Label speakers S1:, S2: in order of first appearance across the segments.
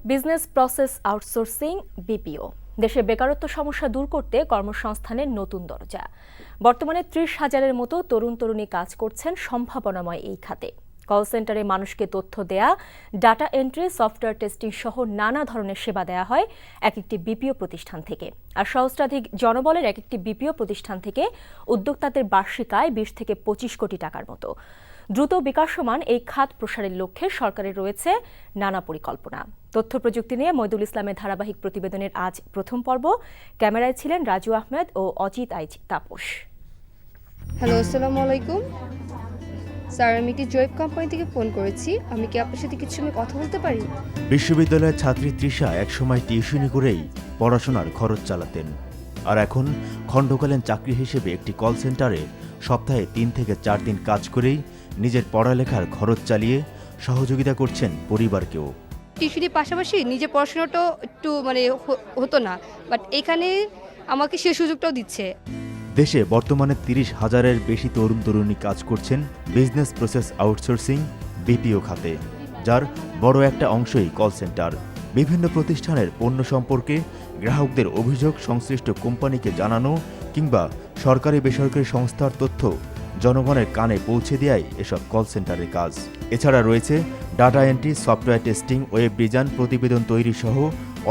S1: Business process outsourcing BPO দেশে বেকারত্ব সমস্যা দূর করতে কর্মসংস্থানের নতুন দরজা। বর্তমানে ৩০,০০০-এর মতো তরুণ তরুণী কাজ করছেন সম্ভাবনাময় এই খাতে। কল সেন্টারে মানুষকে তথ্য দেয়া, ডাটা এন্ট্রি, সফটওয়্যার টেস্টিং সহ নানা ধরনের সেবা দেয়া হয় এক একটি বিপিও প্রতিষ্ঠান থেকে। আর সহস্রাধিক জনবলের এক একটি বিপিও প্রতিষ্ঠান থেকে উদ্যোক্তাদের বার্ষিক আয় ২০ থেকে ২৫ কোটি টাকার মতো। দ্রুত বিকাশমান এই খাত প্রসারের লক্ষ্যে সরকারের রয়েছে নানা পরিকল্পনা। তথ্য প্রযুক্তি নিয়ে মইদুল ইসলামের ধারাবাহিক প্রতিবেদনের আজ প্রথম পর্ব। ক্যামেরায় ছিলেন রাজু আহমেদ ও অজিত আইচ তাপস।
S2: হ্যালো, আসসালামু আলাইকুম স্যার। আমি একটি জয়েব কোম্পানি থেকে ফোন করেছি। আমি কি আপনার সাথে কিছু সময় কথা বলতে পারি?
S3: বিশ্ববিদ্যালয়ের ছাত্রী তৃষা একসময় টিউশনি করেই পড়াশোনার খরচ চালাতেন, আর এখন খণ্ডকালীন চাকরি হিসেবে একটি কল সেন্টারে সপ্তাহে ৩ থেকে ৪ দিন কাজ করেই নিজের পড়ালেখার খরচ চালিয়ে সহযোগিতা করছেন পরিবারকেও।
S2: টিউশনির পাশাপাশি নিজের পড়াশোনাটাও একটু হতো না, বাট এখানে আমাকে সেই সুযোগটাও দিচ্ছে।
S3: দেশে বর্তমানে ৩০,০০০-এর বেশি তরুণ তরুণী কাজ করছেন বিজনেস প্রসেস আউটসোর্সিং বিপিও খাতে, যার বড় একটা অংশই কল সেন্টার। বিভিন্ন প্রতিষ্ঠানের পণ্য সম্পর্কে গ্রাহকদের অভিযোগ সংশ্লিষ্ট কোম্পানিকে জানানো কিংবা সরকারি বেসরকারি সংস্থার তথ্য জনগণের কানে পৌঁছে দেওয়াই এসব কল সেন্টারের কাজ। এছাড়া রয়েছে data entry, software testing, web design, প্রতিবেদন তৈরি সহ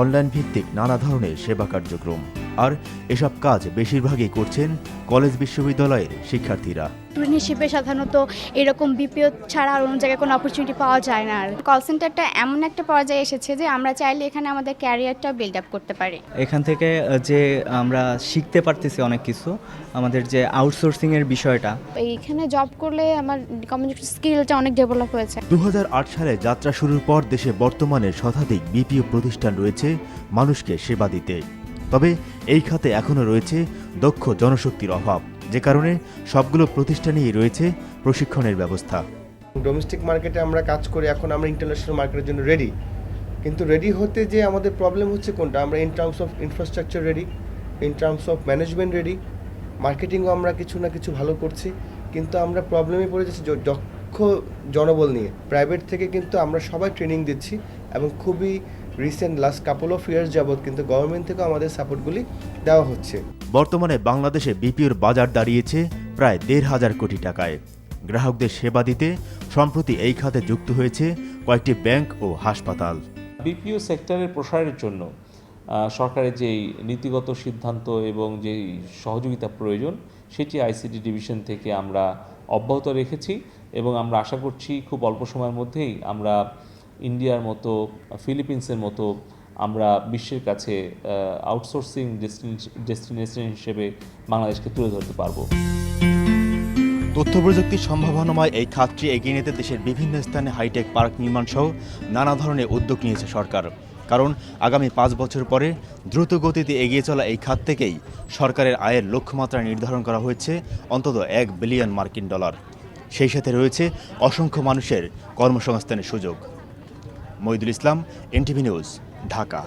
S3: অনলাইন ভিত্তিক নানা ধরনের সেবা কার্যক্রম। আর এসব কাজ বেশিরভাগই করছেন কলেজ বিশ্ববিদ্যালয়ের শিক্ষার্থীরা।
S4: ট্রেনিশিপে সাধারণত এরকম বিপিও ছাড়া আর অন্য জায়গায় কোনো অপরচুনিটি পাওয়া যায় না। আর কল সেন্টারটা এমন একটা পর্যায়ে এসেছে যে আমরা চাইলে এখানে আমাদের ক্যারিয়ারটা বিল্ড আপ করতে পারি।
S5: এখান থেকে যে আমরা শিখতে পারতেছি অনেক কিছু, আমাদের যে আউটসোর্সিংয়ের বিষয়টা,
S4: এইখানে জব করলে আমার কমিউনিকেশন স্কিলটা অনেক ডেভেলপ হয়েছে।
S3: ২০০৮ সালে যাত্রা শুরুর পর দেশে বর্তমানে শতাধিক বিপিও প্রতিষ্ঠান রয়েছে মানুষকে সেবা দিতে। তবে এই খাতে এখনও রয়েছে দক্ষ জনশক্তির অভাব, যে কারণে সবগুলো প্রতিষ্ঠানেই রয়েছে প্রশিক্ষণের ব্যবস্থা।
S6: ডোমেস্টিক মার্কেটে আমরা কাজ করি, এখন আমরা ইন্টারন্যাশনাল মার্কেটের জন্য রেডি, কিন্তু রেডি হতে যে আমাদের প্রবলেম হচ্ছে কোনটা, আমরা in terms of infrastructure ready, in terms of management ready, মার্কেটিংও আমরা কিছু না কিছু ভালো করছি, কিন্তু আমরা প্রবলেমে পড়ে যাচ্ছি দক্ষ জনবল নিয়ে। প্রাইভেট থেকে কিন্তু আমরা সবাই ট্রেনিং দিচ্ছি এবং খুবই recent last couple of years যাবৎ কিন্তু গভর্নমেন্ট থেকে আমাদের সাপোর্টগুলি দেওয়া হচ্ছে।
S3: বর্তমানে বাংলাদেশে বিপিওর বাজার দাঁড়িয়েছে প্রায় ১৫০০ কোটি টাকায়। গ্রাহকদের সেবা দিতে সম্প্রতি এই খাতে যুক্ত হয়েছে কয়েকটি ব্যাংক ও হাসপাতাল।
S7: বিপিও সেক্টরের প্রসারের জন্য সরকারের যেই নীতিগত সিদ্ধান্ত এবং যেই সহযোগিতা প্রয়োজন সেটি আইসিটি ডিভিশন থেকে আমরা অব্যাহত রেখেছি এবং আমরা আশা করছি খুব অল্প সময়ের মধ্যেই আমরা ইন্ডিয়ার মতো, ফিলিপিন্সের মতো আমরা বিশ্বের কাছে আউটসোর্সিং ডেস্টিনেশন হিসেবে বাংলাদেশকে তুলে ধরতে পারবো।
S3: তথ্য প্রযুক্তির সম্ভাবনাময় এই খাতটি এগিয়ে নিতে দেশের বিভিন্ন স্থানে হাইটেক পার্ক নির্মাণ সহ নানা ধরনের উদ্যোগ নিয়েছে সরকার। কারণ আগামী ৫ বছর পরে দ্রুত গতিতে এগিয়ে চলা এই খাত থেকেই সরকারের আয়ের লক্ষ্যমাত্রা নির্ধারণ করা হয়েছে অন্তত $1 বিলিয়ন। সেই সাথে রয়েছে অসংখ্য মানুষের কর্মসংস্থানের সুযোগ। মইদুল ইসলাম, এনটিভি নিউজ, ঢাকা।